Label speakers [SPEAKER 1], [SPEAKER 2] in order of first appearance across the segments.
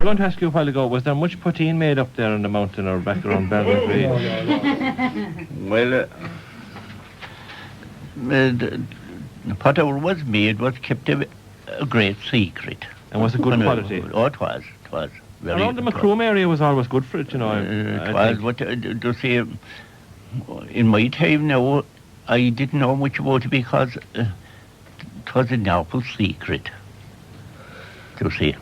[SPEAKER 1] going to ask you a while ago, was there much poitín made up there on the mountain or back around Ballinagree?
[SPEAKER 2] Well, the whatever was made was kept a great secret.
[SPEAKER 1] And was it good quality?
[SPEAKER 2] Oh, it was. It was. Very,
[SPEAKER 1] Around the Macroom area was always good for it, you know.
[SPEAKER 2] It was, but to say, in my time now, I didn't know much about it because it was a novel secret. To say,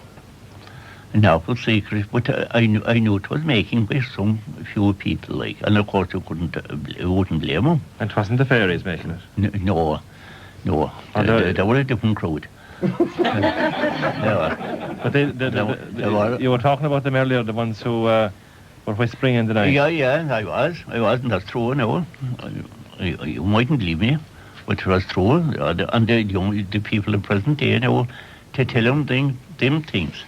[SPEAKER 2] a novel secret, but I knew it was making by some few people, like, and of course I wouldn't blame them.
[SPEAKER 1] And it wasn't the Fairies making it?
[SPEAKER 2] No, they were a different crowd.
[SPEAKER 1] But you were talking about them earlier, the ones who were whispering in the night.
[SPEAKER 2] Yeah, I was, and that's true now. You mightn't believe me, but it was true. And the people in present day now, to tell them them things.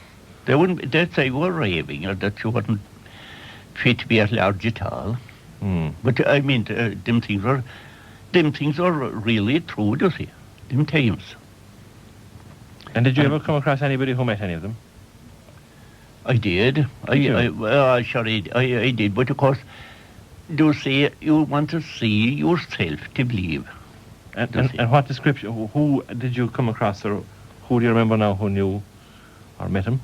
[SPEAKER 2] They'd say you were raving, or that you weren't fit to be at large at all. But I mean, them things are really true, you see, them times.
[SPEAKER 1] And did you ever come across anybody who met any of them?
[SPEAKER 2] I did. I did. But of course, you say you want to see yourself to believe.
[SPEAKER 1] And what description? Who did you come across, or who do you remember now who knew or met him?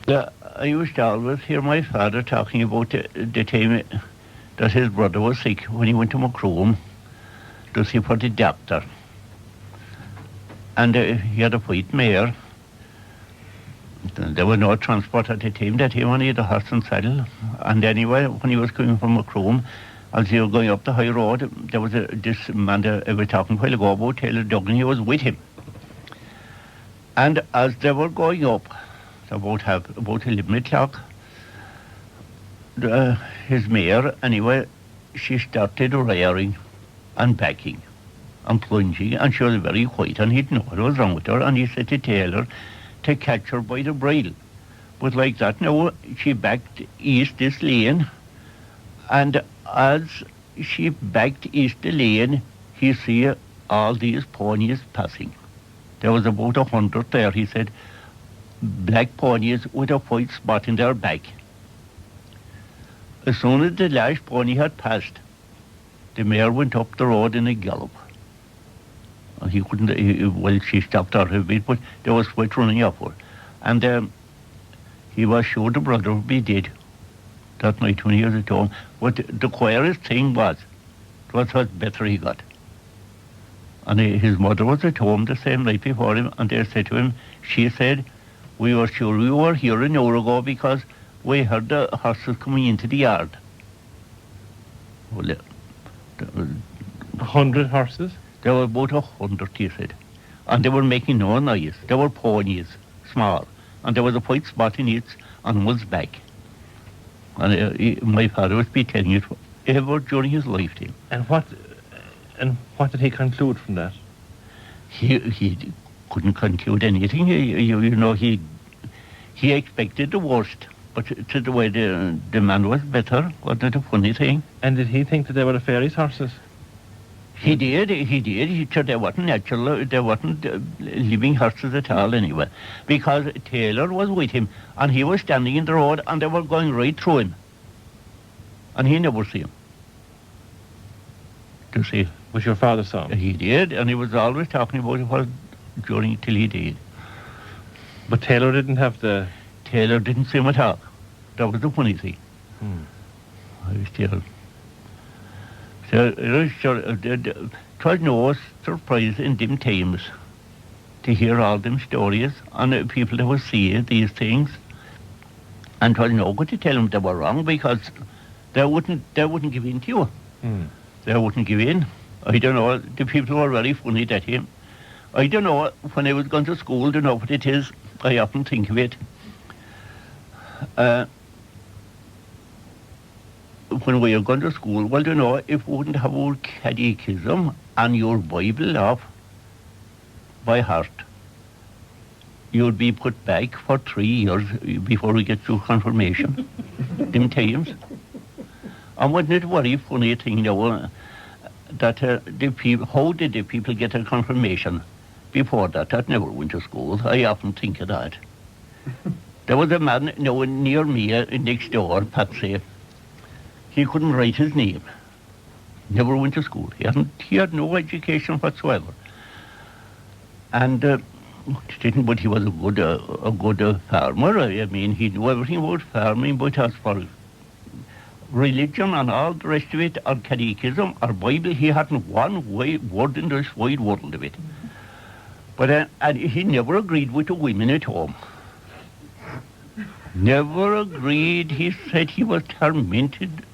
[SPEAKER 2] I used to always hear my father talking about the time that his brother was sick when he went to Macroom to see for the doctor. And he had a white mare. There was no transport at the time. That time he had a horse and saddle. And anyway, when he was coming from Macroom, as he was going up the high road, there was this man that I was talking a while ago about, Taylor Duggan. He was with him. And as they were going up, about 11 o'clock, his mare, anyway, she started rearing and backing and plunging, and she was very white, and he didn't know what was wrong with her, and he said to Taylor to catch her by the bridle. But like that now, she backed east this lane, and as she backed east the lane, he see all these ponies passing. There was about 100 there, he said, black ponies with a white spot in their back. As soon as the last pony had passed, the mare went up the road in a gallop. And he couldn't, she stopped her a bit, but there was sweat running up her. And he was sure the brother would be dead that night when he was at home. But the queerest thing was what better he got. And his mother was at home the same night before him, and they said to him, she said, we were sure we were here an hour ago because we heard the horses coming into the yard. Well,
[SPEAKER 1] 100 horses?
[SPEAKER 2] There were about 100, he said. And they were making no noise. They were ponies, small. And there was a white spot in each animal's back. And my father would be telling it ever during his lifetime.
[SPEAKER 1] And what did he conclude from that?
[SPEAKER 2] He couldn't conclude anything. He expected the worst, but to the way the man was better, wasn't it a funny thing?
[SPEAKER 1] And did he think that they were the Fairies' horses?
[SPEAKER 2] He did. He said they weren't natural, they weren't living horses at all anyway, because Taylor was with him, and he was standing in the road, and they were going right through him, and he never see him. To see.
[SPEAKER 1] Was your father saw him?
[SPEAKER 2] He did, and he was always talking about it during till he died.
[SPEAKER 1] But Taylor didn't
[SPEAKER 2] see him at all. That was the funny thing. I was Taylor. So it was no surprise in them times to hear all them stories and people that would see these things, and it was no good to tell them they were wrong because they wouldn't give in to you. They wouldn't give in. I don't know, the people were very funny that time. I don't know, when I was going to school, don't know what it is, I often think of it. When we were going to school, well, you know, if we wouldn't have our catechism and your Bible off by heart, you'd be put back for 3 years before we get through confirmation. Them times. And wasn't it a very funny thing, you know, that how did the people get a confirmation before that? That never went to school. I often think of that. There was a man near me next door, Patsy. He couldn't write his name. Never went to school. He had no education whatsoever. And but he was a good farmer. I mean, he knew everything about farming, but as for religion and all the rest of it, or catechism, or Bible, he hadn't one word in this wide world of it. But and he never agreed with the women at home. Never agreed. He said he was tormented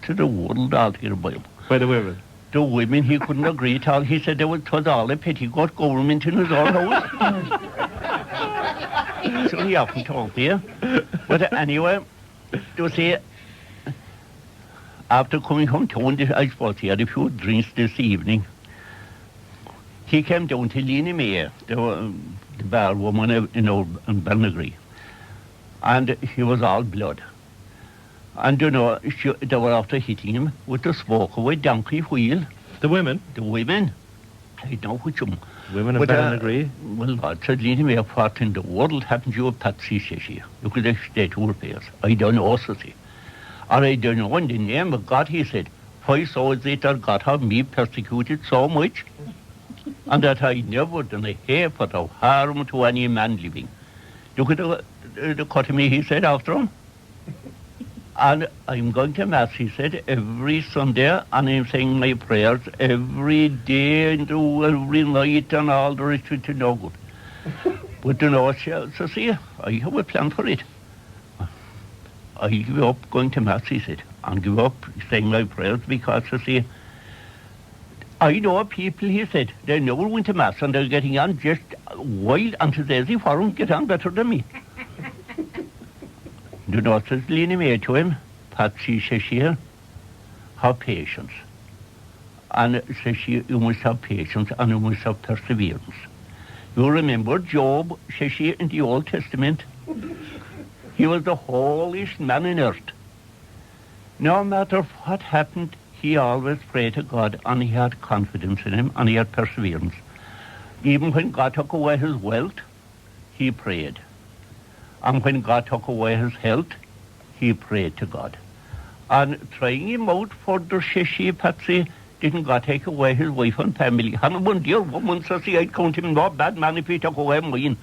[SPEAKER 2] to the world altogether by him.
[SPEAKER 1] By the women?
[SPEAKER 2] The women, he couldn't agree at all. He said it was all a petticoat government in his own house. So he often talked here. But anyway, to say, after coming home town, I suppose he had a few drinks this evening. He came down to Lena May, the bar woman in Ballinagree. And he was all blood. And they were after hitting him with the spoke away donkey wheel.
[SPEAKER 1] The women?
[SPEAKER 2] The women. I know which of them.
[SPEAKER 1] Women in Ballinagree?
[SPEAKER 2] Well, God said, Lena May, what in the world happened to you, Patsy, says she. Look at the state of her face. I don't know, says he. Or I don't know, in the name of God, he said, why so is it that God have me persecuted so much? And that I never done a ha'porth of harm to any man living. Look at the cut of me, he said, after him. And I'm going to Mass, he said, every Sunday, and I'm saying my prayers every day and every night and all the rest of it, no good. But so see, I have a plan for it. I give up going to Mass, he said, and give up saying my prayers because, see, I know people, he said, they never went to Mass and they're getting on just wild and says, if I don't get on better than me. Says Lena May to him, Patsy, says she, have patience. And says she, you must have patience and you must have perseverance. You remember Job, says she, in the Old Testament? He was the holiest man on earth. No matter what happened, he always prayed to God and he had confidence in him and he had perseverance. Even when God took away his wealth, he prayed. And when God took away his health, he prayed to God. And trying him out further, says she, Patsy, didn't God take away his wife and family? And one dear woman says, I'd count him no bad man if he took away mine.